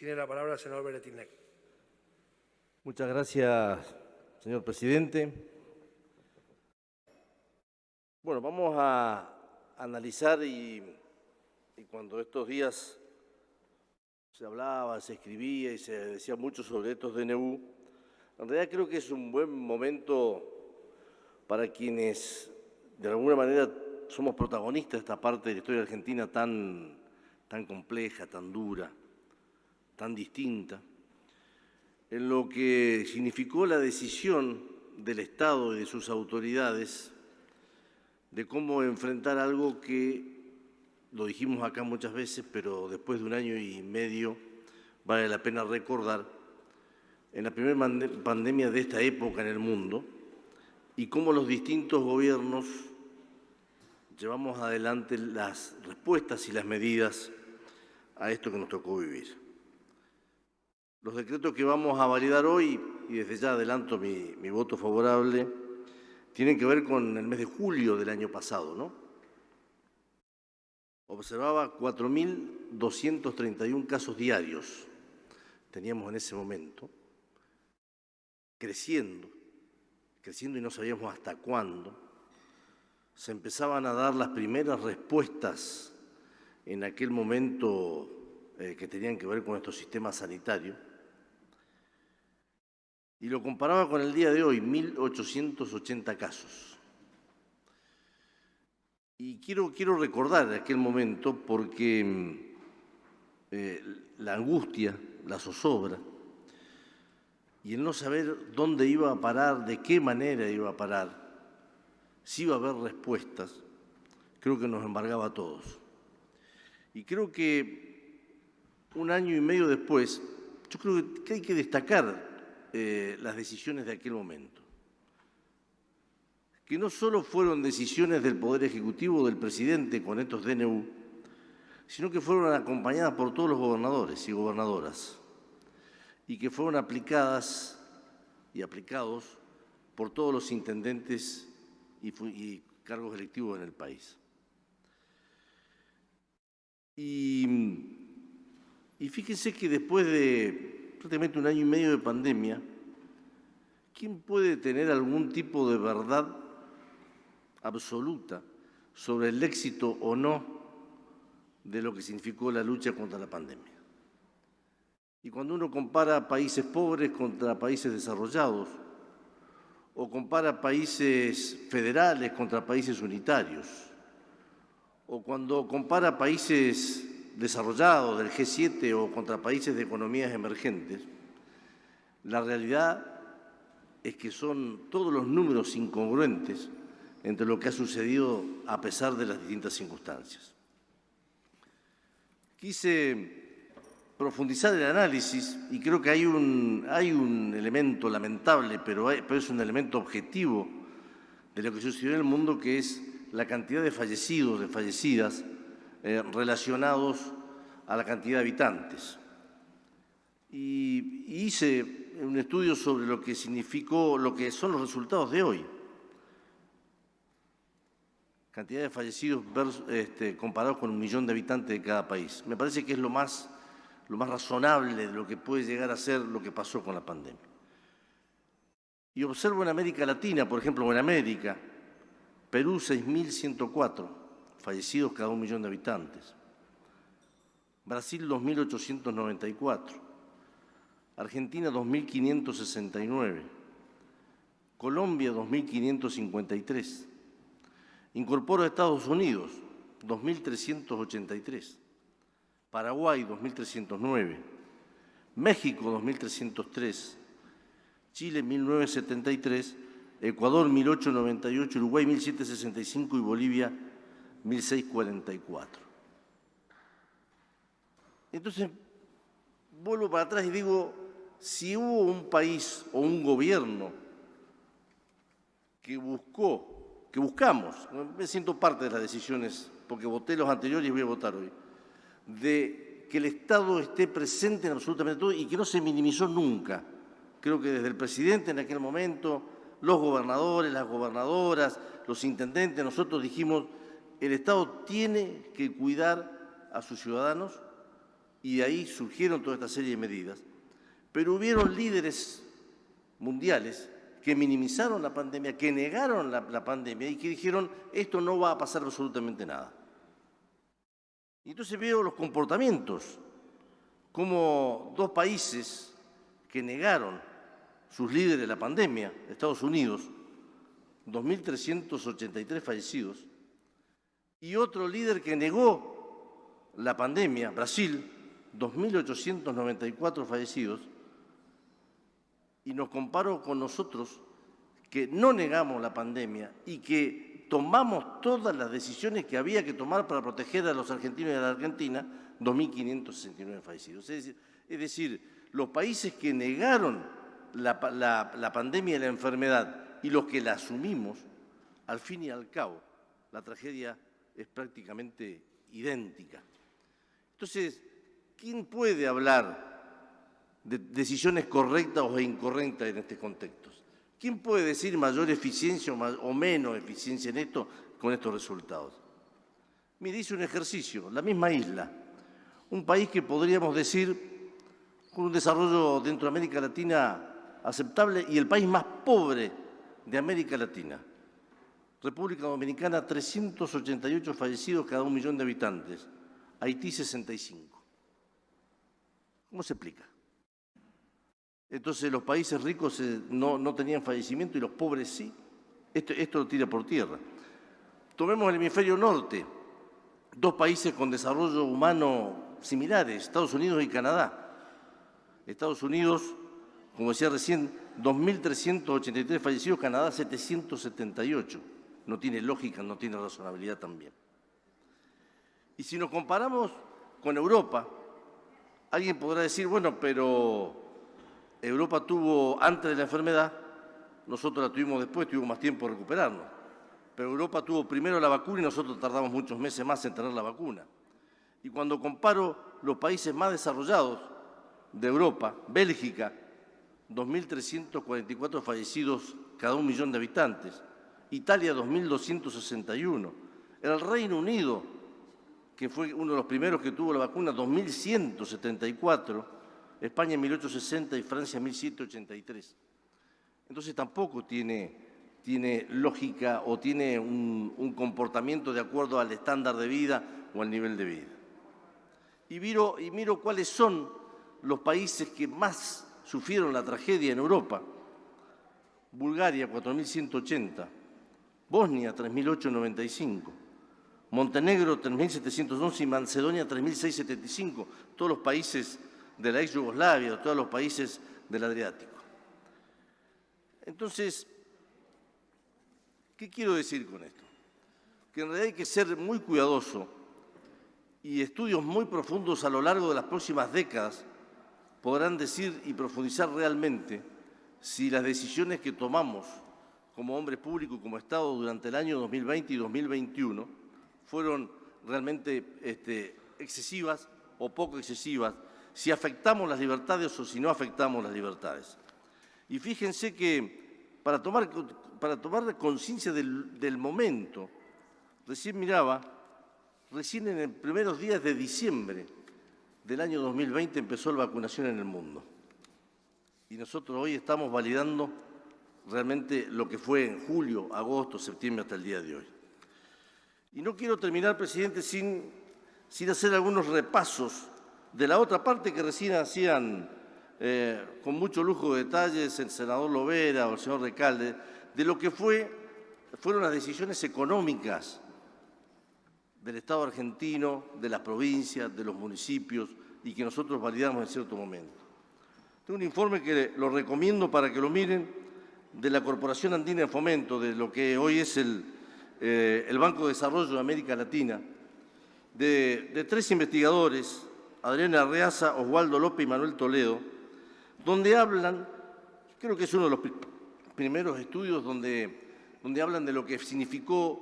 Tiene la palabra el senador Beretilnec. Muchas gracias, señor presidente. Bueno, vamos a analizar y cuando estos días se hablaba, se escribía y se decía mucho sobre estos DNU, en realidad creo que es un buen momento para quienes de alguna manera somos protagonistas de esta parte de la historia argentina tan compleja, tan dura, tan distinta, en lo que significó la decisión del Estado y de sus autoridades de cómo enfrentar algo que, lo dijimos acá muchas veces, pero después de 1 año y medio vale la pena recordar, en la primera pandemia de esta época en el mundo, y cómo los distintos gobiernos llevamos adelante las respuestas y las medidas a esto que nos tocó vivir. Los decretos que vamos a validar hoy, y desde ya adelanto mi voto favorable, tienen que ver con el mes de julio del año pasado, ¿no? Observaba 4.231 casos diarios, teníamos en ese momento, creciendo y no sabíamos hasta cuándo. Se empezaban a dar las primeras respuestas en aquel momento que tenían que ver con nuestro sistema sanitario. Y lo comparaba con el día de hoy, 1.880 casos. Y quiero recordar aquel momento porque la angustia, la zozobra, y el no saber dónde iba a parar, de qué manera iba a parar, si iba a haber respuestas, creo que nos embargaba a todos. Y creo que 1 año y medio después, yo creo que hay que destacar las decisiones de aquel momento, que no solo fueron decisiones del Poder Ejecutivo o del presidente con estos DNU, sino que fueron acompañadas por todos los gobernadores y gobernadoras, y que fueron aplicadas y aplicados por todos los intendentes y cargos electivos en el país. Y fíjense que después de prácticamente 1 año y medio de pandemia, ¿quién puede tener algún tipo de verdad absoluta sobre el éxito o no de lo que significó la lucha contra la pandemia? Y cuando uno compara países pobres contra países desarrollados, o compara países federales contra países unitarios, o cuando compara países desarrollados del G7 o contra países de economías emergentes, la realidad es que son todos los números incongruentes entre lo que ha sucedido a pesar de las distintas circunstancias. Quise profundizar el análisis y creo que hay un elemento lamentable, pero es un elemento objetivo de lo que sucedió en el mundo, que es la cantidad de fallecidos, de fallecidas, relacionados a la cantidad de habitantes. Y hice un estudio sobre lo que significó, lo que son los resultados de hoy. Cantidad de fallecidos comparados con 1 millón de habitantes de cada país. Me parece que es lo más razonable de lo que puede llegar a ser lo que pasó con la pandemia. Y observo en América Latina, por ejemplo, en América, Perú 6.104 fallecidos cada 1 millón de habitantes. Brasil 2.894. Argentina 2.569. Colombia 2.553. Incorporo a Estados Unidos 2.383. Paraguay 2.309. México 2.303. Chile 1.973. Ecuador 1.898, Uruguay 1.765 y Bolivia 1.644. Entonces, vuelvo para atrás y digo, si hubo un país o un gobierno que buscamos, me siento parte de las decisiones, porque voté los anteriores y voy a votar hoy, de que el Estado esté presente en absolutamente todo y que no se minimizó nunca. Creo que desde el presidente en aquel momento, los gobernadores, las gobernadoras, los intendentes, nosotros dijimos, el Estado tiene que cuidar a sus ciudadanos y de ahí surgieron toda esta serie de medidas, pero hubieron líderes mundiales que minimizaron la pandemia, que negaron la pandemia y que dijeron, esto no va a pasar absolutamente nada. Y entonces veo los comportamientos, como dos países que negaron sus líderes la pandemia, Estados Unidos, 2.383 fallecidos, y otro líder que negó la pandemia, Brasil, 2.894 fallecidos, y nos comparo con nosotros que no negamos la pandemia y que tomamos todas las decisiones que había que tomar para proteger a los argentinos y a la Argentina, 2.569 fallecidos. Es decir, los países que negaron la pandemia y la enfermedad y los que la asumimos, al fin y al cabo, la tragedia es prácticamente idéntica. Entonces, ¿quién puede hablar de decisiones correctas o incorrectas en este contexto? ¿Quién puede decir mayor eficiencia o menos eficiencia en esto con estos resultados? Mire, hice un ejercicio, la misma isla, un país que podríamos decir con un desarrollo dentro de América Latina aceptable y el país más pobre de América Latina. República Dominicana, 388 fallecidos cada 1 millón de habitantes. Haití, 65. ¿Cómo se explica? Entonces los países ricos no tenían fallecimiento y los pobres sí. Esto lo tira por tierra. Tomemos el hemisferio norte, dos países con desarrollo humano similares, Estados Unidos y Canadá. Estados Unidos, como decía recién, 2.383 fallecidos, Canadá 778. No tiene lógica, no tiene razonabilidad también. Y si nos comparamos con Europa, alguien podrá decir, bueno, pero Europa tuvo antes de la enfermedad, nosotros la tuvimos después, tuvimos más tiempo de recuperarnos. Pero Europa tuvo primero la vacuna y nosotros tardamos muchos meses más en tener la vacuna. Y cuando comparo los países más desarrollados de Europa, Bélgica, 2.344 fallecidos cada 1 millón de habitantes, Italia 2.261, el Reino Unido, que fue uno de los primeros que tuvo la vacuna, 2.174, España 1.860 y Francia 1.783. Entonces tampoco tiene lógica o tiene un comportamiento de acuerdo al estándar de vida o al nivel de vida. Y miro cuáles son los países que más sufrieron la tragedia en Europa. Bulgaria, 4.180. Bosnia, 3.895. Montenegro, 3.711 y Macedonia, 3.675. Todos los países de la ex Yugoslavia, todos los países del Adriático. Entonces, ¿qué quiero decir con esto? Que en realidad hay que ser muy cuidadoso y estudios muy profundos a lo largo de las próximas décadas podrán decir y profundizar realmente si las decisiones que tomamos como hombres públicos, como Estado, durante el año 2020 y 2021 fueron realmente excesivas o poco excesivas, si afectamos las libertades o si no afectamos las libertades. Y fíjense que para tomar conciencia del momento, recién en los primeros días de diciembre del año 2020 empezó la vacunación en el mundo. Y nosotros hoy estamos validando realmente lo que fue en julio, agosto, septiembre hasta el día de hoy. Y no quiero terminar, presidente, sin hacer algunos repasos de la otra parte que recién hacían con mucho lujo de detalles el senador Lovera o el señor Recalde, de lo que fueron las decisiones económicas del Estado argentino, de las provincias, de los municipios y que nosotros validamos en cierto momento. Tengo un informe que lo recomiendo para que lo miren, de la Corporación Andina de Fomento, de lo que hoy es el Banco de Desarrollo de América Latina, de 3 investigadores, Adriana Arreaza, Oswaldo López y Manuel Toledo, donde hablan, creo que es uno de los primeros estudios donde hablan de lo que significó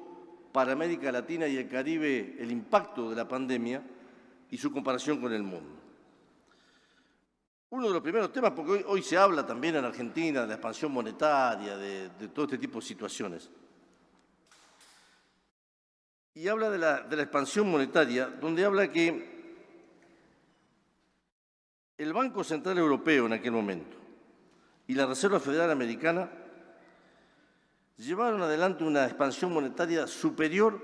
para América Latina y el Caribe el impacto de la pandemia y su comparación con el mundo. Uno de los primeros temas, porque hoy se habla también en Argentina de la expansión monetaria, de todo este tipo de situaciones. Y habla de la expansión monetaria, donde habla que El Banco Central Europeo en aquel momento y la Reserva Federal Americana llevaron adelante una expansión monetaria superior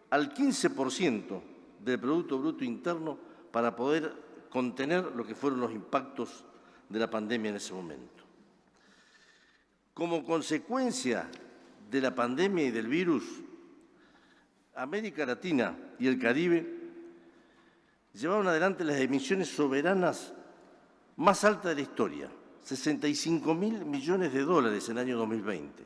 al 15% del Producto Bruto Interno para poder contener lo que fueron los impactos de la pandemia en ese momento. Como consecuencia de la pandemia y del virus, América Latina y el Caribe llevaron adelante las emisiones soberanas más altas de la historia, 65.000 millones de dólares en el año 2020.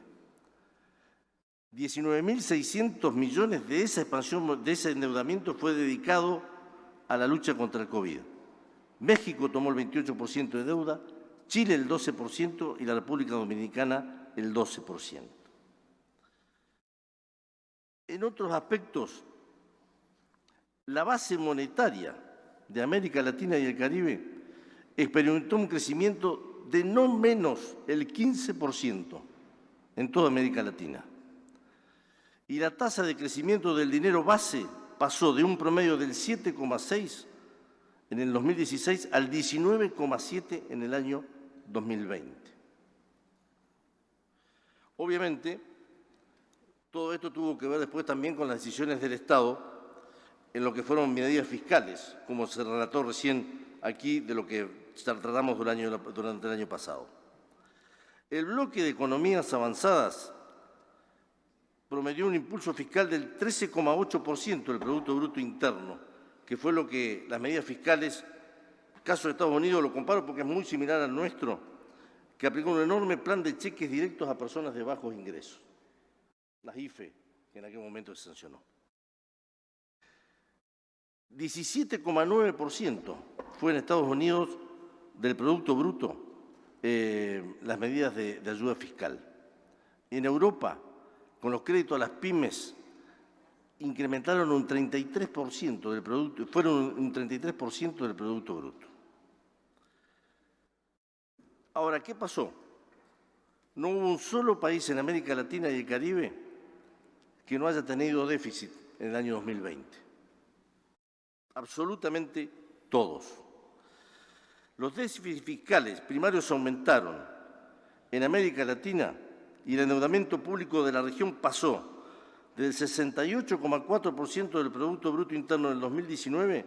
19.600 millones de esa expansión, de ese endeudamiento fue dedicado a la lucha contra el COVID. México tomó el 28% de deuda, Chile el 12% y la República Dominicana el 12%. En otros aspectos, la base monetaria de América Latina y el Caribe experimentó un crecimiento de no menos el 15% en toda América Latina. Y la tasa de crecimiento del dinero base pasó de un promedio del 7,6 en el 2016 al 19,7 en el año 2020. Obviamente, todo esto tuvo que ver después también con las decisiones del Estado en lo que fueron medidas fiscales, como se relató recién aquí de lo que tratamos durante el año pasado. El bloque de economías avanzadas promedió un impulso fiscal del 13,8% del Producto Bruto Interno, que fue lo que las medidas fiscales, el caso de Estados Unidos lo comparo porque es muy similar al nuestro, que aplicó un enorme plan de cheques directos a personas de bajos ingresos, las IFE, que en aquel momento se sancionó. 17,9% fue en Estados Unidos del Producto Bruto las medidas de ayuda fiscal. En Europa, con los créditos a las pymes, incrementaron un 33% del producto, fueron un 33% del Producto Bruto. Ahora, ¿qué pasó? No hubo un solo país en América Latina y el Caribe que no haya tenido déficit en el año 2020. Absolutamente todos. Los déficits fiscales primarios aumentaron en América Latina y el endeudamiento público de la región pasó del 68,4% del Producto Bruto Interno del 2019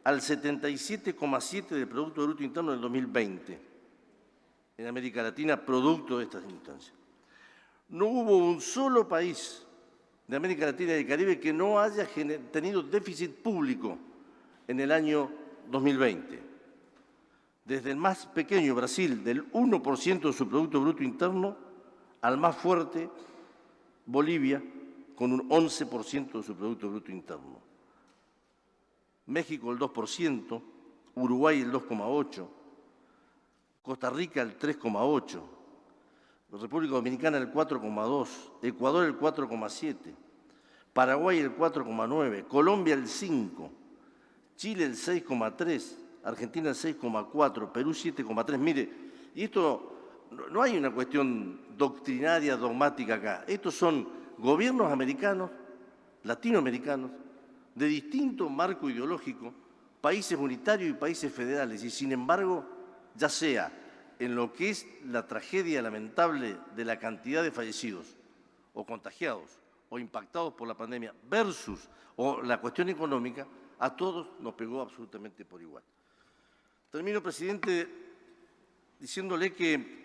al 77,7% del Producto Bruto Interno del 2020 en América Latina, producto de estas instancias. No hubo un solo país de América Latina y el Caribe que no haya tenido déficit público en el año 2020. Desde el más pequeño, Brasil, del 1% de su Producto Bruto Interno, al más fuerte, Bolivia, con un 11% de su Producto Bruto Interno. México el 2%, Uruguay el 2,8%, Costa Rica el 3,8%, República Dominicana el 4,2%, Ecuador el 4,7%, Paraguay el 4,9%, Colombia el 5%, Chile el 6,3%, Argentina el 6,4%, Perú 7,3%. Mire, y esto no hay una cuestión doctrinaria, dogmática acá. Estos son gobiernos americanos, latinoamericanos, de distinto marco ideológico, países unitarios y países federales. Y sin embargo, ya sea en lo que es la tragedia lamentable de la cantidad de fallecidos o contagiados o impactados por la pandemia versus o la cuestión económica, a todos nos pegó absolutamente por igual. Termino, presidente, diciéndole que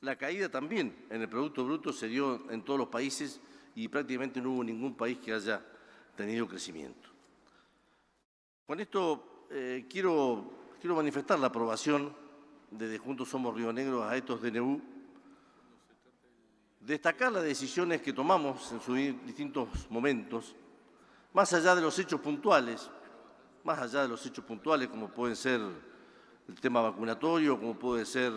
la caída también en el Producto Bruto se dio en todos los países y prácticamente no hubo ningún país que haya tenido crecimiento. Con esto quiero manifestar la aprobación desde Juntos Somos Río Negro a estos DNU, destacar las decisiones que tomamos en sus distintos momentos, más allá de los hechos puntuales, como pueden ser el tema vacunatorio, como puede ser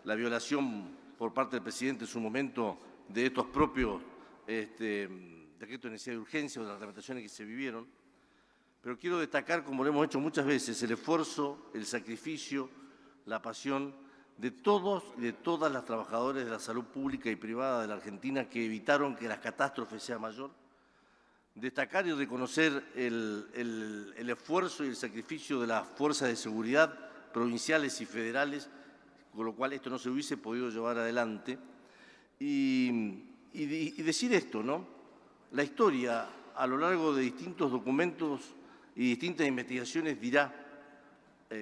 la violación por parte del presidente en su momento de estos propios decretos de necesidad de urgencia o de las reglamentaciones que se vivieron. Pero quiero destacar, como lo hemos hecho muchas veces, el esfuerzo, el sacrificio, la pasión de todos y de todas las trabajadoras de la salud pública y privada de la Argentina que evitaron que las catástrofes sean mayor, destacar y reconocer el esfuerzo y el sacrificio de las fuerzas de seguridad provinciales y federales, con lo cual esto no se hubiese podido llevar adelante. Y decir esto, ¿no? La historia, a lo largo de distintos documentos y distintas investigaciones, dirá,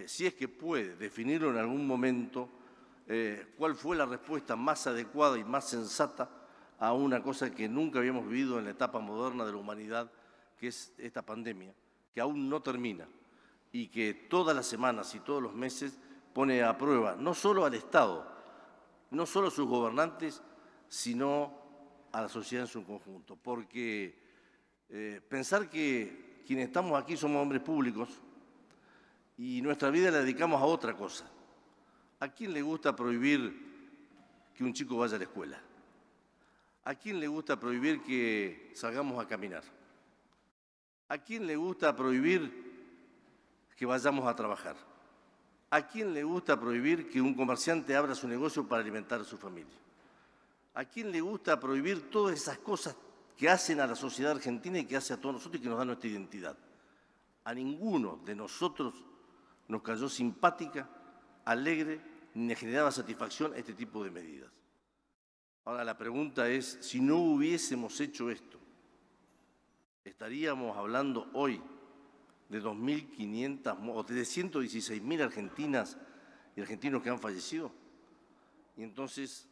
si es que puede definirlo en algún momento, cuál fue la respuesta más adecuada y más sensata a una cosa que nunca habíamos vivido en la etapa moderna de la humanidad, que es esta pandemia, que aún no termina y que todas las semanas y todos los meses pone a prueba no solo al Estado, no solo a sus gobernantes, sino a la sociedad en su conjunto. Porque pensar que quienes estamos aquí somos hombres públicos y nuestra vida la dedicamos a otra cosa. ¿A quién le gusta prohibir que un chico vaya a la escuela? ¿A quién le gusta prohibir que salgamos a caminar? ¿A quién le gusta prohibir que vayamos a trabajar? ¿A quién le gusta prohibir que un comerciante abra su negocio para alimentar a su familia? ¿A quién le gusta prohibir todas esas cosas que hacen a la sociedad argentina y que hace a todos nosotros y que nos dan nuestra identidad? A ninguno de nosotros nos cayó simpática, alegre, ni generaba satisfacción este tipo de medidas. Ahora la pregunta es, si no hubiésemos hecho esto, ¿estaríamos hablando hoy de 2.500 o de 116.000 argentinas y argentinos que han fallecido? Y entonces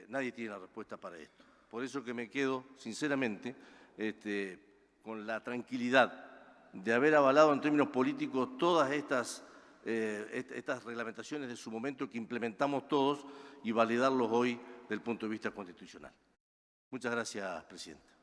nadie tiene la respuesta para esto. Por eso que me quedo, sinceramente, con la tranquilidad de haber avalado en términos políticos todas estas reglamentaciones de su momento que implementamos todos y validarlos hoy desde el punto de vista constitucional. Muchas gracias, presidente.